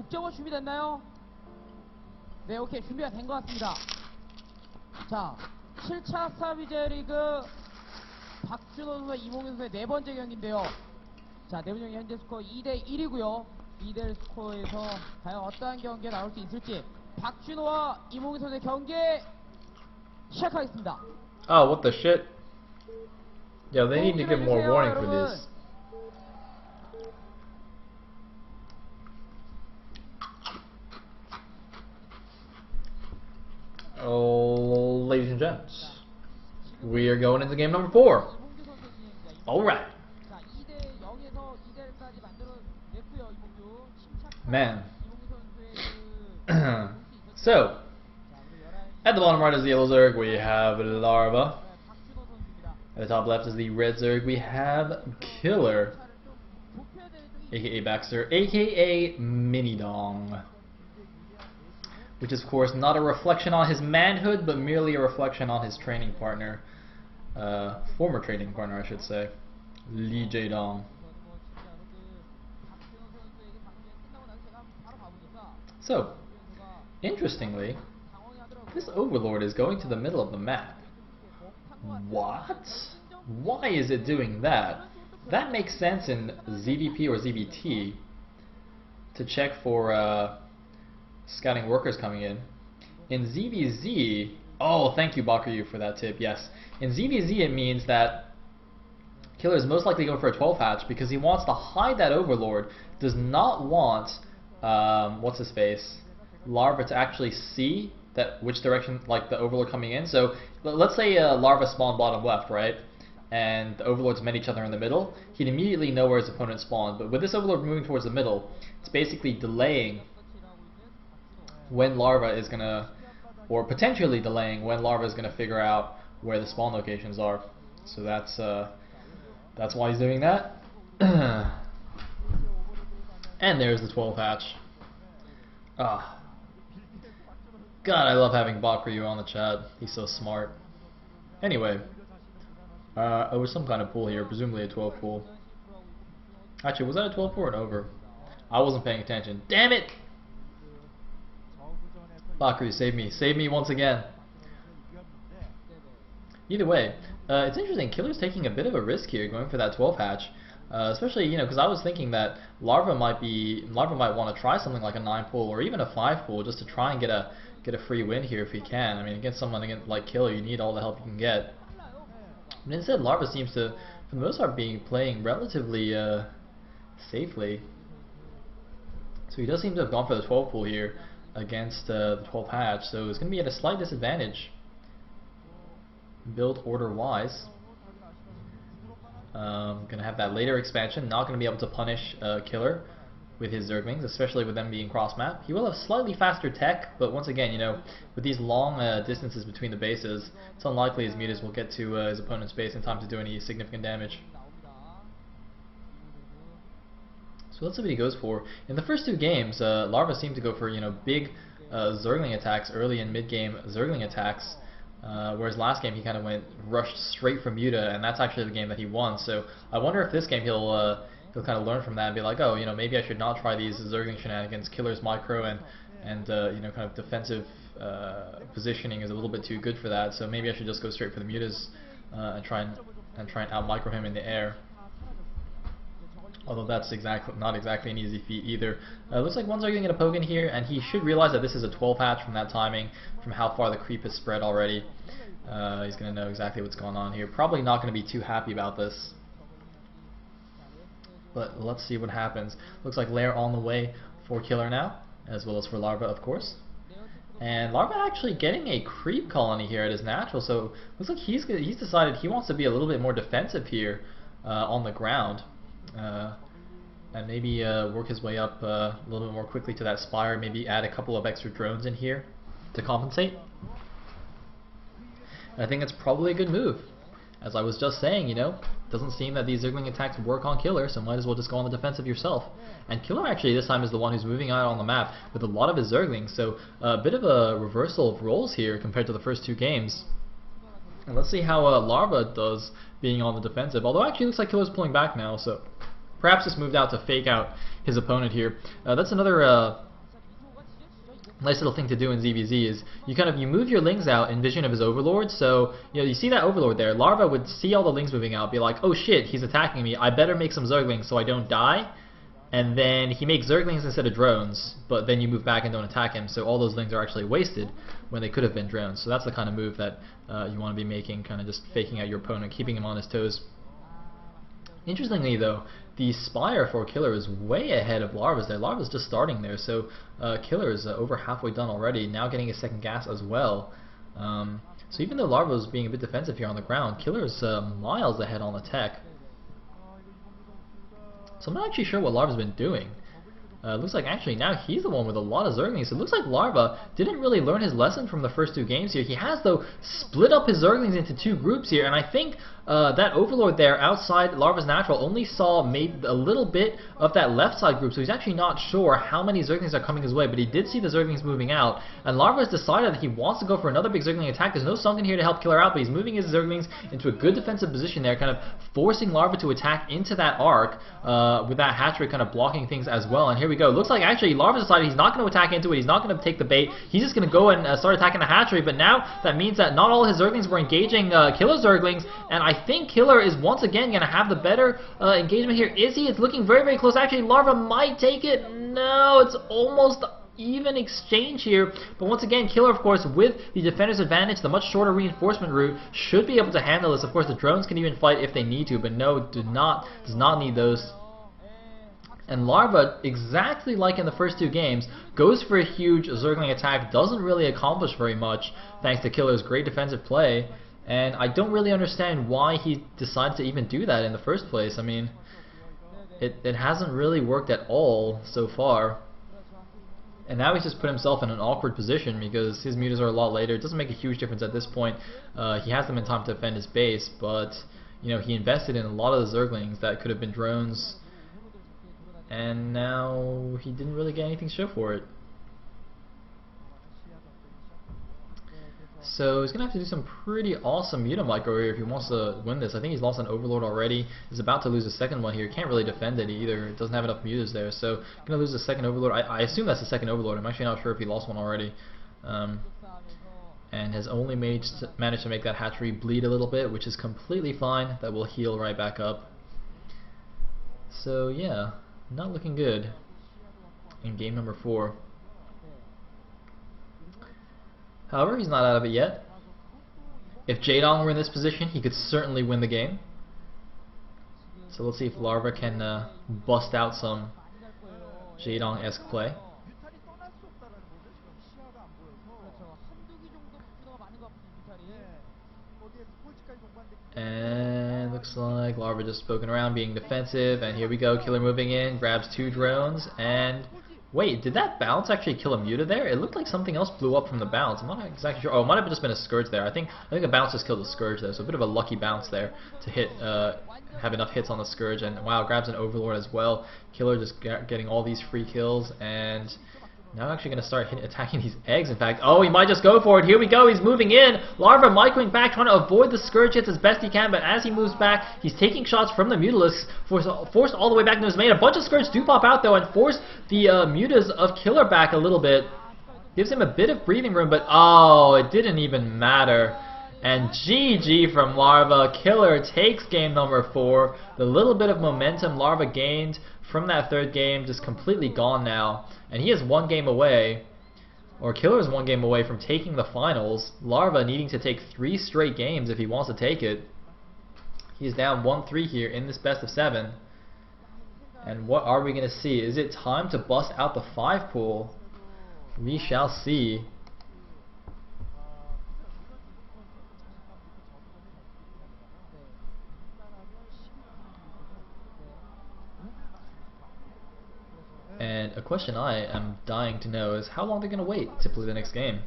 옥저버 준비됐나요? 네, 오케이. 준비가 된 것 같습니다. 자, 7차 스타비제 리그 박준호 선수와 이몽규 선수의 네 번째 경기인데요. 자, 네 번째 경기 현재 스코어 2대1이고요. 2대1 스코어에서 과연 어떠한 경기가 나올 수 있을지 박준호와 이몽규 선수의 경기 시작하겠습니다. Oh, what the shit? Yeah, they need to give more warning for this. Oh, ladies and gents, we are going into game number 4. Alright. Man. So, at the bottom right is the yellow Zerg, we have Larva. At the top left is the red Zerg, we have Killer, aka Baxter, aka Mini Dong. Which is, of course, not a reflection on his manhood, but merely a reflection on his training partner. Former training partner, I should say. Lee Jae-dong. So, interestingly, this Overlord is going to the middle of the map. What? Why is it doing that? That makes sense in ZVP or ZVT to check for scouting workers coming in. In ZVZ, oh, thank you Bakuryu for that tip, yes. In ZVZ it means that Killer is most likely going for a 12 hatch because he wants to hide that Overlord, does not want, what's his face, Larva to actually see that which direction, like the Overlord coming in. So let's say Larva spawned bottom left, right? And the Overlords met each other in the middle, he'd immediately know where his opponent spawned. But with this Overlord moving towards the middle, it's basically delaying when Larva is gonna, or potentially delaying when Larva is gonna figure out where the spawn locations are. So that's why he's doing that. And there's the 12 hatch. Ah, God, I love having Bakuryu on the chat. He's so smart. Anyway, it was some kind of pool here, presumably a 12 pool. Actually, was that a 12 pool or an over? I wasn't paying attention. Damn it! Bakuryu, save me once again. Either way, it's interesting. Killer's taking a bit of a risk here, going for that 12 hatch, especially because I was thinking that Larva might want to try something like a 9 pool or even a 5 pool just to try and get a free win here if he can. I mean, against someone like Killer, you need all the help you can get. But instead, Larva seems to, for the most part, playing relatively safely. So he does seem to have gone for the 12 pool here against the 12 hatch, so it's going to be at a slight disadvantage build order wise. Going to have that later expansion, not going to be able to punish Killer with his Zerglings, especially with them being cross map. He will have slightly faster tech, but once again, with these long distances between the bases, it's unlikely his mutas will get to his opponent's base in time to do any significant damage. So let's see what he goes for. In the first two games, Larva seemed to go for big Zergling attacks, early and mid game Zergling attacks, whereas last game he kind of rushed straight from muta, and that's actually the game that he won. So I wonder if this game he'll kind of learn from that and be like, oh, maybe I should not try these Zergling shenanigans. Killer's micro and kind of defensive positioning is a little bit too good for that. So maybe I should just go straight for the mutas and try and out micro him in the air. Although that's not exactly an easy feat either. Looks like one's going to get a poke in here, and he should realize that this is a 12 hatch from that timing, from how far the creep has spread already. He's going to know exactly what's going on here. Probably not going to be too happy about this. But let's see what happens. Looks like Lair on the way for Killer now, as well as for Larva, of course. And Larva actually getting a creep colony here at his natural, so looks like he's decided he wants to be a little bit more defensive here on the ground. And maybe work his way up a little bit more quickly to that spire, maybe add a couple of extra drones in here to compensate. And I think that's probably a good move. As I was just saying, doesn't seem that these Zergling attacks work on Killer, so might as well just go on the defensive yourself. And Killer actually this time is the one who's moving out on the map with a lot of his Zerglings, so a bit of a reversal of roles here compared to the first two games. And let's see how Larva does being on the defensive, although actually it looks like Killer's pulling back now, so perhaps just moved out to fake out his opponent here. That's another nice little thing to do in ZVZ is you move your lings out in vision of his overlord. So you see that overlord there. Larva would see all the lings moving out, be like, oh shit, he's attacking me. I better make some zerglings so I don't die. And then he makes zerglings instead of drones, but then you move back and don't attack him. So all those lings are actually wasted when they could have been drones. So that's the kind of move that you want to be making, kind of just faking out your opponent, keeping him on his toes. Interestingly though, the Spire for Killer is way ahead of Larva's there. Larva's just starting there, so Killer is over halfway done already, now getting his second gas as well. So even though Larva is being a bit defensive here on the ground, Killer is miles ahead on the tech. So I'm not actually sure what Larva's been doing. Looks like actually now he's the one with a lot of Zerglings. So it looks like Larva didn't really learn his lesson from the first two games here. He has, though, split up his Zerglings into two groups here, and I think that Overlord there outside Larva's natural only saw maybe a little bit of that left side group, so he's actually not sure how many Zerglings are coming his way, but he did see the Zerglings moving out, and Larva has decided that he wants to go for another big Zergling attack. There's no Sunken here to help Killer out, but he's moving his Zerglings into a good defensive position there, kind of forcing Larva to attack into that arc, with that hatchery kind of blocking things as well. And here we go. Looks like actually Larva decided he's not going to attack into it, he's not going to take the bait, he's just going to go and start attacking the hatchery, but now that means that not all his Zerglings were engaging Killer's Zerglings, and I think Killer is once again going to have the better engagement here. Is he? It's looking very, very close. Actually, Larva might take it. No, it's almost even exchange here. But once again, Killer, of course, with the defender's advantage, the much shorter reinforcement route, should be able to handle this. Of course, the drones can even fight if they need to, but no, does not need those. And Larva, exactly like in the first two games, goes for a huge Zergling attack, doesn't really accomplish very much, thanks to Killer's great defensive play. And I don't really understand why he decided to even do that in the first place. I mean, it hasn't really worked at all so far. And now he's just put himself in an awkward position because his mutas are a lot later. It doesn't make a huge difference at this point. He has them in time to defend his base, but he invested in a lot of the Zerglings that could have been drones, and now he didn't really get anything to show for it. So he's going to have to do some pretty awesome muta micro here if he wants to win this. I think he's lost an Overlord already. He's about to lose a second one here. Can't really defend it either. It doesn't have enough mutas there. So going to lose the second Overlord. I assume that's the second Overlord. I'm actually not sure if he lost one already. And has only managed to make that hatchery bleed a little bit, which is completely fine. That will heal right back up. So yeah, not looking good in game number 4. However, he's not out of it yet. If Jaedong were in this position, he could certainly win the game. So let's see if Larva can bust out some Jaedong-esque play. And looks like Larva just poking around, being defensive, and here we go, Killer moving in, grabs 2 drones, and wait, did that bounce actually kill a muta there? It looked like something else blew up from the bounce. I'm not exactly sure. Oh, it might have just been a Scourge there. I think a bounce just killed the Scourge there, so a bit of a lucky bounce there to hit, have enough hits on the Scourge, and wow, grabs an Overlord as well. Killer just getting all these free kills, and now actually going to start attacking these eggs, in fact. Oh, he might just go for it. Here we go. He's moving in. Larva microing back, trying to avoid the Scourge hits as best he can, but as he moves back, he's taking shots from the Mutalisks, forced all the way back into his main. A bunch of Scourge do pop out, though, and force the mutas of Killer back a little bit. Gives him a bit of breathing room, but oh, it didn't even matter. And GG from Larva. Killer takes game number 4. The little bit of momentum Larva gained from that third game just completely gone now. And he is 1 game away, or Killer is 1 game away from taking the finals. Larva needing to take 3 straight games if he wants to take it. He's down 1-3 here in this best of 7. And what are we going to see? Is it time to bust out the 5 pool? We shall see. And a question I am dying to know is how long they're going to wait to play the next game.